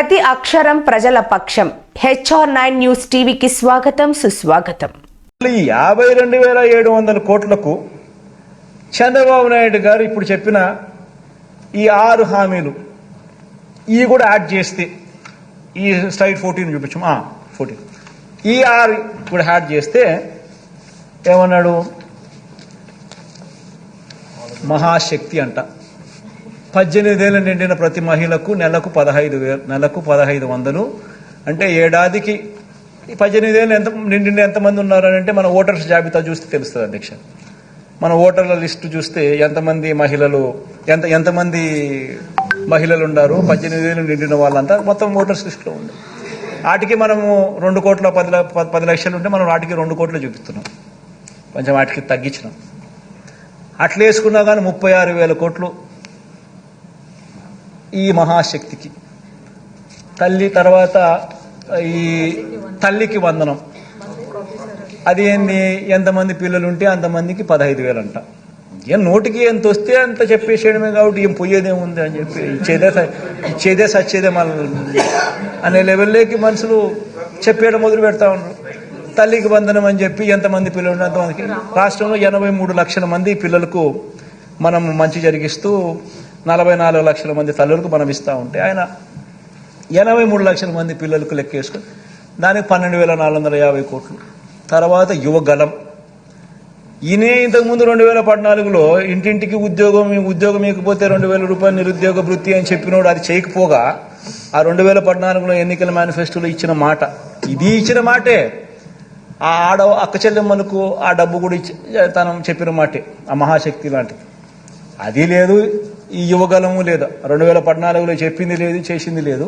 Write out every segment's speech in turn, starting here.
ప్రతి అక్షరం ప్రజల పక్షం. HR9 న్యూస్ టీవీకి స్వాగతం, సుస్వాగతం. 52,700 కోట్లకు చంద్రబాబు నాయుడు గారు ఇప్పుడు చెప్పిన ఈ 6 హామీలు ఇవి కూడా యాడ్ చేస్తే, ఈ స్లైడ్ 14 చూపించాం, 14 ఈ 6 కూడా యాడ్ చేస్తే ఏమన్నాడు, మహాశక్తి అంట. 18 ఏళ్ళు నిండిన ప్రతి మహిళకు నెలకు 15,500 అంటే ఏడాదికి 18 ఏళ్ళు నిండిన ఎంతమంది ఉన్నారని అంటే మన ఓటర్స్ జాబితా చూస్తే తెలుస్తుంది అధ్యక్ష. మన ఓటర్ల లిస్టు చూస్తే ఎంతమంది ఎంతమంది మహిళలు ఉన్నారు, 18 ఏళ్ళు నిండిన వాళ్ళంతా మొత్తం ఓటర్స్ లిస్టులో ఉంది. వాటికి మనము 2 కోట్ల 10 లక్షలు ఉంటే మనం వాటికి 2 కోట్లు చూపిస్తున్నాం, కొంచెం వాటికి తగ్గించినాం. అట్లా వేసుకున్నా కానీ 36,000 కోట్లు ఈ మహాశక్తికి. తల్లి తర్వాత ఈ తల్లికి వందనం, అది ఏంది, ఎంతమంది పిల్లలు ఉంటే అంతమందికి 15,000 అంట. ఏం నోటికి ఎంత వస్తే అంత చెప్పేసేయడమే, కాబట్టి ఏం పోయేదేముంది అని చెప్పి ఇచ్చేదే సచ్చేదే మన అనే లెవెల్లోకి మనుషులు చెప్పేయడం మొదలు పెడతా ఉన్నారు. తల్లికి వందనం అని చెప్పి ఎంతమంది పిల్లలు ఉంటే అంతమందికి. రాష్ట్రంలో 83 లక్షల మంది పిల్లలకు మనం మంచి జరిగిస్తూ 44 లక్షల మంది తల్లులకు మనం ఇస్తూ ఉంటే ఆయన 83 లక్షల మంది పిల్లలకు లెక్కేసుకుని దానికి 12,450 కోట్లు. తర్వాత యువగలం, ఈయనే ఇంతకుముందు 2014లో ఇంటింటికి ఉద్యోగం ఇకపోతే 2,000 రూపాయలు నిరుద్యోగ వృత్తి అని చెప్పినోడు అది చేయకపోగా ఆ 2014లో ఎన్నికల మేనిఫెస్టోలో ఇచ్చిన మాట, ఇది ఇచ్చిన మాటే. ఆ అక్క చెల్లెమ్మలకు ఆ డబ్బు కూడా తను చెప్పిన మాటే, ఆ మహాశక్తి లాంటిది. అది లేదు, ఈ యువగలము లేదు. 2014లో చెప్పింది లేదు, చేసింది లేదు.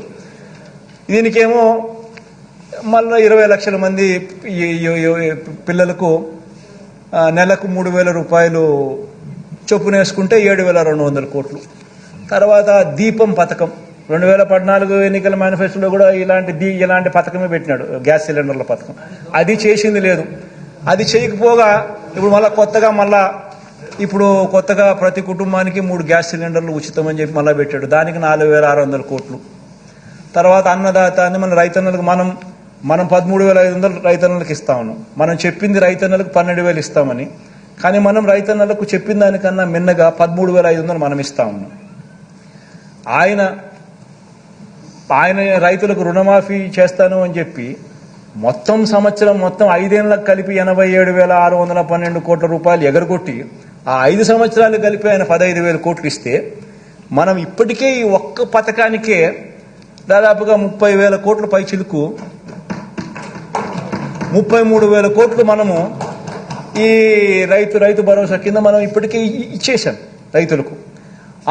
దీనికేమో మళ్ళీ 20 లక్షల మంది పిల్లలకు నెలకు 3,000 రూపాయలు చొప్పున వేసుకుంటే 7,200 కోట్లు. తర్వాత దీపం పథకం, 2014 ఎన్నికల మేనిఫెస్టోలో కూడా ఇలాంటి పథకమే పెట్టినాడు, గ్యాస్ సిలిండర్ల పథకం. అది చేసింది లేదు. అది చేయకపోగా ఇప్పుడు కొత్తగా ప్రతి కుటుంబానికి 3 గ్యాస్ సిలిండర్లు ఉచితమని చెప్పి మళ్ళీ పెట్టాడు, దానికి 4,600 కోట్లు. తర్వాత అన్నదాత అని మన రైతన్నలకు మనం 13,500 రైతన్నలకు ఇస్తా ఉన్నాం. మనం చెప్పింది రైతన్నలకు 12,000 ఇస్తామని, కానీ మనం రైతన్నలకు చెప్పిన దానికన్నా మిన్నగా 13,500 మనం ఇస్తా ఉన్నాం. ఆయన రైతులకు రుణమాఫీ చేస్తాను అని చెప్పి మొత్తం 5 ఏళ్ళకు కలిపి 87,612 కోట్ల రూపాయలు ఎగరగొట్టి ఆ 5 సంవత్సరాలు కలిపి ఆయన 15,000 కోట్లు ఇస్తే, మనం ఇప్పటికే ఈ ఒక్క పథకానికే దాదాపుగా 30,000 కోట్ల పై చిలుకు 33,000 కోట్లు మనము ఈ రైతు భరోసా కింద మనం ఇప్పటికే ఇచ్చేసాం రైతులకు.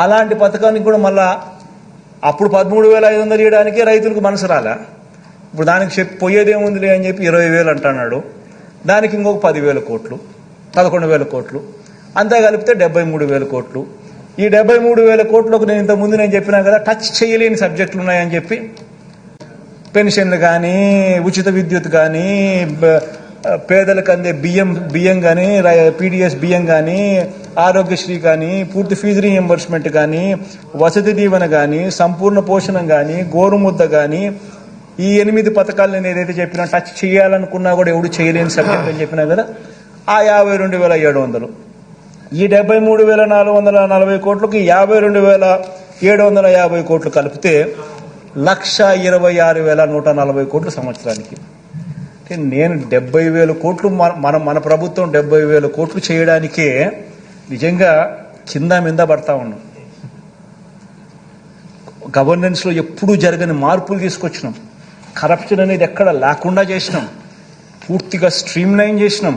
అలాంటి పథకానికి కూడా మళ్ళా అప్పుడు 13,500 ఇవ్వడానికే రైతులకు మనసు రాలా. ఇప్పుడు దానికి పోయేదేముందిలే అని చెప్పి 20,000 అంటున్నాడు. దానికి ఇంకొక 10,000 కోట్లు, 11,000 కోట్లు, అంతా కలిపితే 73,000 కోట్లు. ఈ 73,000 కోట్లకు నేను ఇంతకుముందు చెప్పినా కదా, టచ్ చేయలేని సబ్జెక్టులు ఉన్నాయని చెప్పి, పెన్షన్లు కానీ, ఉచిత విద్యుత్ కానీ, పేదలకు అందే బియ్యం కానీ, PDS బియ్యం కానీ, ఆరోగ్యశ్రీ కానీ, పూర్తి ఫీజు రీఎంబర్స్మెంట్ కానీ, వసతి దీవెన కానీ, సంపూర్ణ పోషణం కానీ, గోరుముద్ద కానీ, ఈ 8 పథకాలు నేను ఏదైతే చెప్పినా టచ్ చేయాలనుకున్నా కూడా ఎవడు చేయలేని సబ్జెక్ట్ అని చెప్పినా కదా, ఆ 52,700, ఈ 73,440 కోట్లకి 52,750 కోట్లు కలిపితే 1,26,140 సంవత్సరానికి. అంటే నేను 70,000 కోట్లు మన ప్రభుత్వం 70,000 కోట్లు చేయడానికే నిజంగా కింద మీద పడతా ఉన్నాం. గవర్నెన్స్లో ఎప్పుడూ జరగని మార్పులు తీసుకొచ్చినాం. కరప్షన్ అనేది ఎక్కడ లేకుండా చేసినాం, పూర్తిగా స్ట్రీమ్లైన్ చేసినాం,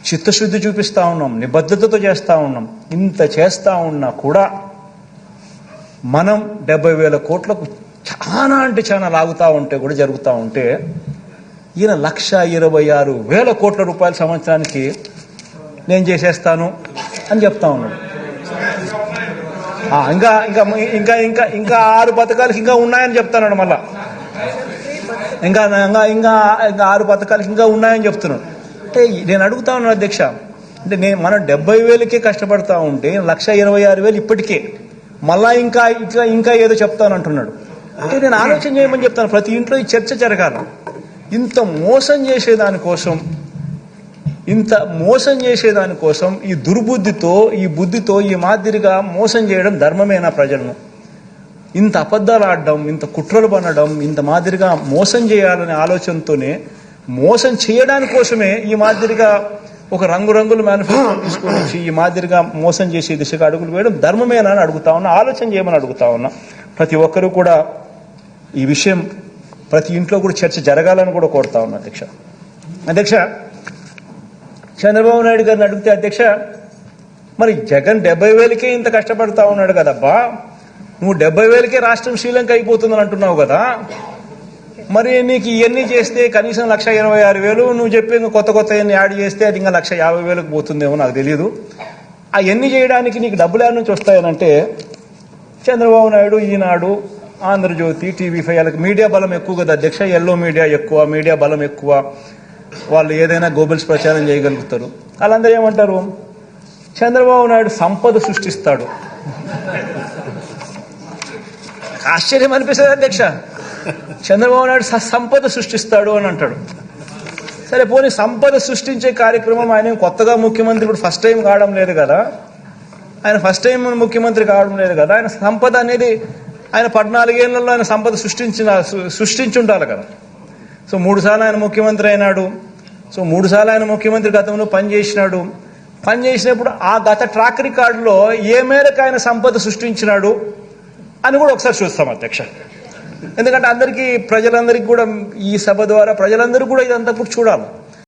చిత్తశుద్ధి చూపిస్తూ ఉన్నాం, నిబద్ధతతో చేస్తూ ఉన్నాం. ఇంత చేస్తూ ఉన్నా కూడా మనం 70,000 కోట్లకు చాలా లాగుతూ ఉంటే కూడా జరుగుతూ ఉంటే, ఈయన 1,26,000 కోట్ల రూపాయల సంవత్సరానికి నేను చేసేస్తాను అని చెప్తా ఉన్నాడు. ఇంకా ఇంకా ఇంకా ఇంకా ఇంకా 6 పథకాలకి ఇంకా ఉన్నాయని చెప్తున్నాడు. మళ్ళా ఇంకా ఇంకా ఇంకా 6 పథకాలకి ఇంకా ఉన్నాయని చెప్తున్నాడు. అంటే నేను అడుగుతా ఉన్నాను అధ్యక్ష, అంటే మనం 70,000కే కష్టపడతా ఉంటే 1,26,000 ఇప్పటికే మళ్ళా ఇంకా ఏదో చెప్తానంటున్నాడు. అంటే నేను ఆలోచన చేయమని చెప్తాను. ప్రతి ఇంట్లో ఈ చర్చ జరగాలి. ఇంత మోసం చేసేదానికోసం ఈ దుర్బుద్ధితో ఈ మాదిరిగా మోసం చేయడం ధర్మమేనా ప్రజలను? ఇంత అబద్ధాలు ఆడడం, ఇంత కుట్రలు పనడం, ఇంత మాదిరిగా మోసం చేయాలనే ఆలోచనతోనే మోసం చేయడానికి కోసమే ఈ మాదిరిగా ఒక రంగురంగుల మేనిఫెస్టో తీసుకొని వచ్చి ఈ మాదిరిగా మోసం చేసే దిశగా అడుగులు వేయడం ధర్మమేనా అని అడుగుతా ఉన్నా. ఆలోచన చేయమని అడుగుతా ఉన్నా. ప్రతి ఒక్కరూ కూడా ఈ విషయం ప్రతి ఇంట్లో కూడా చర్చ జరగాలని కూడా కోరుతా ఉన్నా. అధ్యక్ష చంద్రబాబు నాయుడు గారిని అడిగితే, అధ్యక్ష మరి జగన్ 70,000కే ఇంత కష్టపడతా ఉన్నాడు కదబ్బా, నువ్వు 70,000కే రాష్ట్రం శ్రీలంక అయిపోతుందని అంటున్నావు కదా, మరి నీకు ఇవన్నీ చేస్తే కనీసం 1,26,000, నువ్వు చెప్పి కొత్త ఎన్ని యాడ్ చేస్తే అది ఇంకా 1,50,000కు పోతుందేమో నాకు తెలియదు. అవన్నీ చేయడానికి నీకు డబ్బులు యాడ్ నుంచి వస్తాయనంటే చంద్రబాబు నాయుడు, ఈనాడు, ఆంధ్రజ్యోతి, TV5 వాళ్ళకి మీడియా బలం ఎక్కువ కదా అధ్యక్ష. ఎల్లో మీడియా ఎక్కువ, మీడియా బలం ఎక్కువ, వాళ్ళు ఏదైనా గోబెల్స్ ప్రచారం చేయగలుగుతారు. వాళ్ళందరూ ఏమంటారు, చంద్రబాబు నాయుడు సంపద సృష్టిస్తాడు. ఆశ్చర్యం అనిపిస్తుంది అధ్యక్ష. చంద్రబాబు నాయుడు సంపద సృష్టిస్తాడు అని అంటాడు. సరే పోనీ సంపద సృష్టించే కార్యక్రమం ఆయన కొత్తగా ముఖ్యమంత్రి ఇప్పుడు ఫస్ట్ టైం కావడం లేదు కదా, ఆయన సంపద అనేది ఆయన 14 ఏళ్లలో ఆయన సంపద సృష్టించుండాలి కదా. సో 3 సార్లు ఆయన ముఖ్యమంత్రి అయినాడు. సో 3 సార్లు ఆయన ముఖ్యమంత్రి గతంలో పనిచేసినప్పుడు ఆ గత ట్రాక్ రికార్డులో ఏ మేరకు ఆయన సంపద సృష్టించినాడు అని కూడా ఒకసారి చూస్తాం అధ్యక్ష. ఎందుకంటే ప్రజలందరికీ కూడా ఈ సభ ద్వారా ప్రజలందరూ కూడా ఇదంతా కూడా చూడాలి.